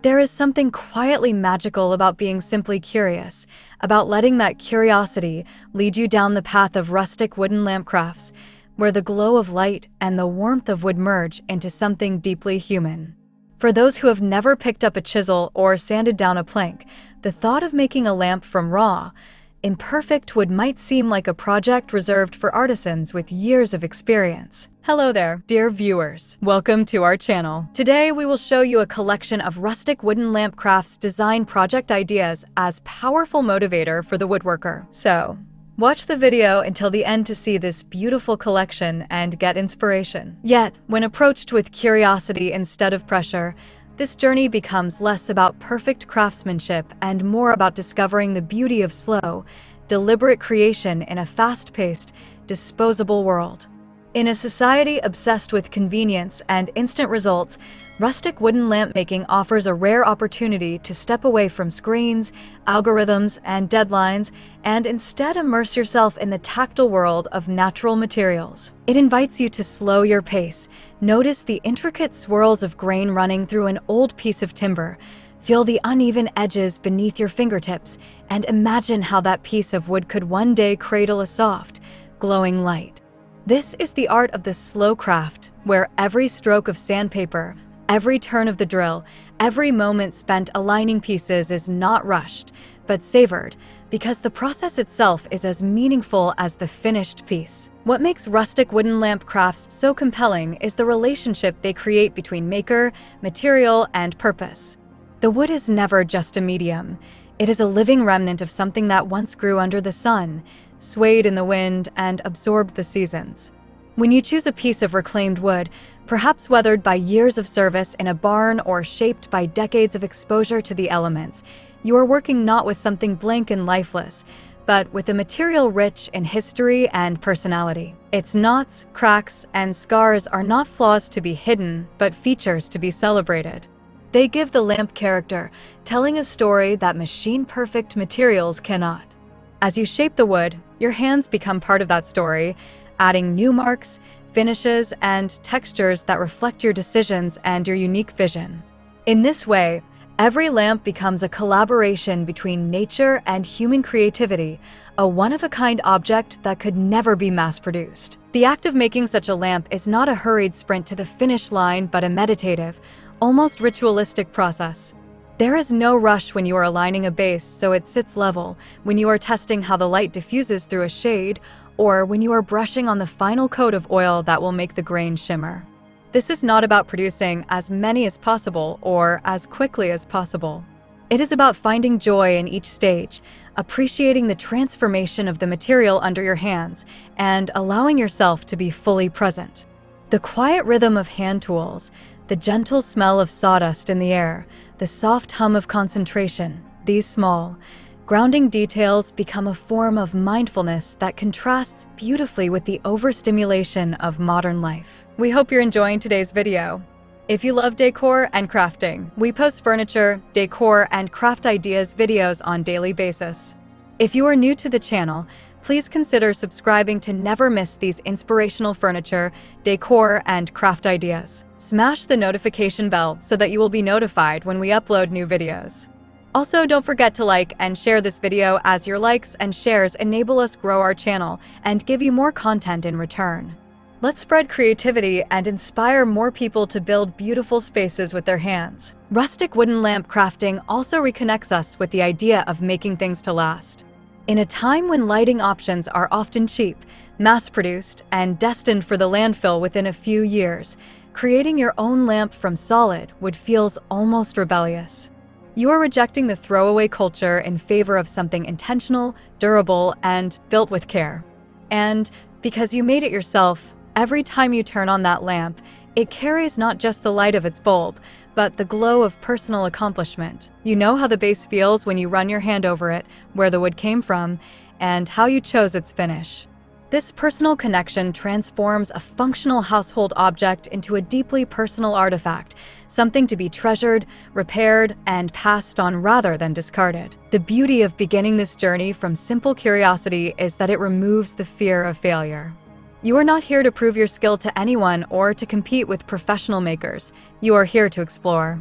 There is something quietly magical about being simply curious, about letting that curiosity lead you down the path of rustic wooden lamp crafts, where the glow of light and the warmth of wood merge into something deeply human. For those who have never picked up a chisel or sanded down a plank, the thought of making a lamp from raw, imperfect wood might seem like a project reserved for artisans with years of experience. Hello there, dear viewers. Welcome to our channel. Today we will show you a collection of rustic wooden lamp crafts design project ideas as powerful motivator for the woodworker. So, watch the video until the end to see this beautiful collection and get inspiration. Yet, when approached with curiosity instead of pressure, this journey becomes less about perfect craftsmanship and more about discovering the beauty of slow, deliberate creation in a fast-paced, disposable world. In a society obsessed with convenience and instant results, rustic wooden lamp making offers a rare opportunity to step away from screens, algorithms, and deadlines, and instead immerse yourself in the tactile world of natural materials. It invites you to slow your pace, notice the intricate swirls of grain running through an old piece of timber, feel the uneven edges beneath your fingertips, and imagine how that piece of wood could one day cradle a soft, glowing light. This is the art of the slow craft, where every stroke of sandpaper, every turn of the drill, every moment spent aligning pieces is not rushed, but savored, because the process itself is as meaningful as the finished piece. What makes rustic wooden lamp crafts so compelling is the relationship they create between maker, material, and purpose. The wood is never just a medium. It is a living remnant of something that once grew under the sun, swayed in the wind, and absorbed the seasons. When you choose a piece of reclaimed wood, perhaps weathered by years of service in a barn or shaped by decades of exposure to the elements, you are working not with something blank and lifeless, but with a material rich in history and personality. Its knots, cracks, and scars are not flaws to be hidden, but features to be celebrated. They give the lamp character, telling a story that machine-perfect materials cannot. As you shape the wood, your hands become part of that story, adding new marks, finishes, and textures that reflect your decisions and your unique vision. In this way, every lamp becomes a collaboration between nature and human creativity, a one-of-a-kind object that could never be mass-produced. The act of making such a lamp is not a hurried sprint to the finish line, but a meditative, almost ritualistic process. There is no rush when you are aligning a base so it sits level, when you are testing how the light diffuses through a shade, or when you are brushing on the final coat of oil that will make the grain shimmer. This is not about producing as many as possible or as quickly as possible. It is about finding joy in each stage, appreciating the transformation of the material under your hands, and allowing yourself to be fully present. The quiet rhythm of hand tools, the gentle smell of sawdust in the air, the soft hum of concentration, these small, grounding details become a form of mindfulness that contrasts beautifully with the overstimulation of modern life. We hope you're enjoying today's video. If you love decor and crafting, we post furniture, decor, and craft ideas videos on a daily basis. If you are new to the channel, please consider subscribing to never miss these inspirational furniture, decor, and craft ideas. Smash the notification bell so that you will be notified when we upload new videos. Also, don't forget to like and share this video, as your likes and shares enable us grow our channel and give you more content in return. Let's spread creativity and inspire more people to build beautiful spaces with their hands. Rustic wooden lamp crafting also reconnects us with the idea of making things to last. In a time when lighting options are often cheap, mass-produced, and destined for the landfill within a few years, creating your own lamp from solid wood feels almost rebellious. You are rejecting the throwaway culture in favor of something intentional, durable, and built with care. And because you made it yourself, every time you turn on that lamp, it carries not just the light of its bulb, but the glow of personal accomplishment. You know how the base feels when you run your hand over it, where the wood came from, and how you chose its finish. This personal connection transforms a functional household object into a deeply personal artifact, something to be treasured, repaired, and passed on rather than discarded. The beauty of beginning this journey from simple curiosity is that it removes the fear of failure. You are not here to prove your skill to anyone or to compete with professional makers. You are here to explore.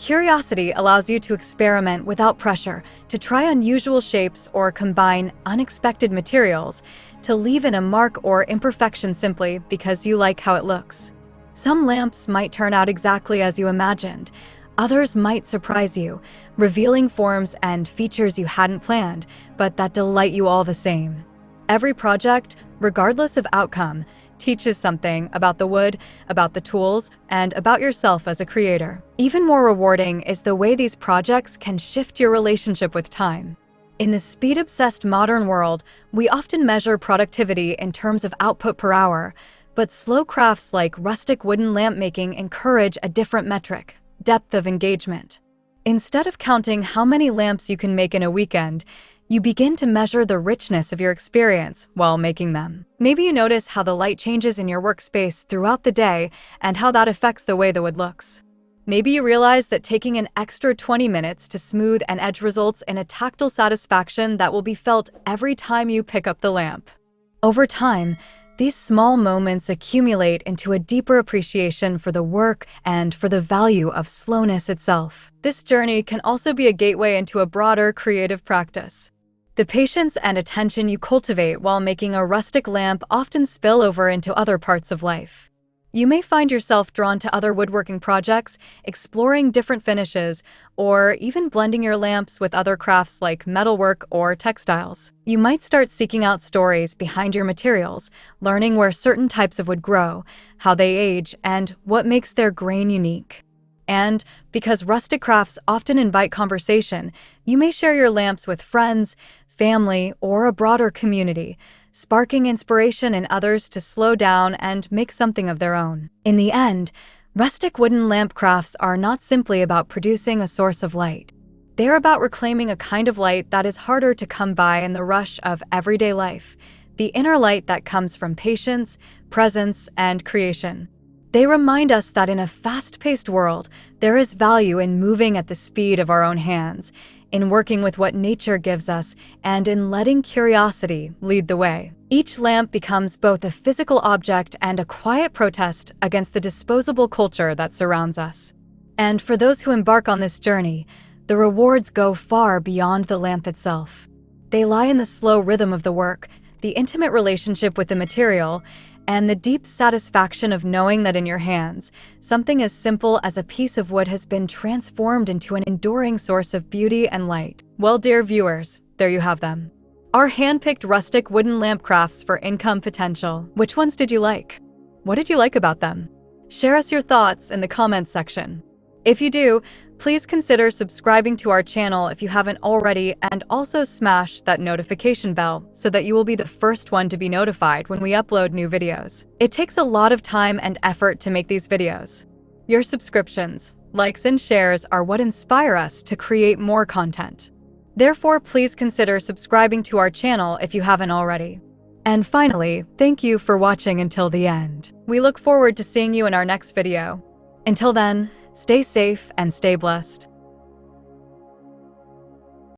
Curiosity allows you to experiment without pressure, to try unusual shapes or combine unexpected materials, to leave in a mark or imperfection simply because you like how it looks. Some lamps might turn out exactly as you imagined. Others might surprise you, revealing forms and features you hadn't planned, but that delight you all the same. Every project, regardless of outcome, teaches something about the wood, about the tools, and about yourself as a creator. Even more rewarding is the way these projects can shift your relationship with time. In the speed-obsessed modern world, we often measure productivity in terms of output per hour, but slow crafts like rustic wooden lamp making encourage a different metric: depth of engagement. Instead of counting how many lamps you can make in a weekend, you begin to measure the richness of your experience while making them. Maybe you notice how the light changes in your workspace throughout the day and how that affects the way the wood looks. Maybe you realize that taking an extra 20 minutes to smooth an edge results in a tactile satisfaction that will be felt every time you pick up the lamp. Over time, these small moments accumulate into a deeper appreciation for the work and for the value of slowness itself. This journey can also be a gateway into a broader creative practice. The patience and attention you cultivate while making a rustic lamp often spill over into other parts of life. You may find yourself drawn to other woodworking projects, exploring different finishes, or even blending your lamps with other crafts like metalwork or textiles. You might start seeking out stories behind your materials, learning where certain types of wood grow, how they age, and what makes their grain unique. And because rustic crafts often invite conversation, you may share your lamps with friends, family, or a broader community, sparking inspiration in others to slow down and make something of their own. In the end, rustic wooden lamp crafts are not simply about producing a source of light. They're about reclaiming a kind of light that is harder to come by in the rush of everyday life, the inner light that comes from patience, presence, and creation. They remind us that in a fast-paced world, there is value in moving at the speed of our own hands, in working with what nature gives us, and in letting curiosity lead the way. Each lamp becomes both a physical object and a quiet protest against the disposable culture that surrounds us. And for those who embark on this journey, the rewards go far beyond the lamp itself. They lie in the slow rhythm of the work, the intimate relationship with the material, and the deep satisfaction of knowing that in your hands, something as simple as a piece of wood has been transformed into an enduring source of beauty and light. Well, dear viewers, there you have them. Our hand-picked rustic wooden lamp crafts for income potential. Which ones did you like? What did you like about them? Share us your thoughts in the comments section. If you do, please consider subscribing to our channel if you haven't already, and also smash that notification bell so that you will be the first one to be notified when we upload new videos. It takes a lot of time and effort to make these videos. Your subscriptions, likes, and shares are what inspire us to create more content. Therefore, please consider subscribing to our channel if you haven't already. And finally, thank you for watching until the end. We look forward to seeing you in our next video. Until then, stay safe and stay blessed.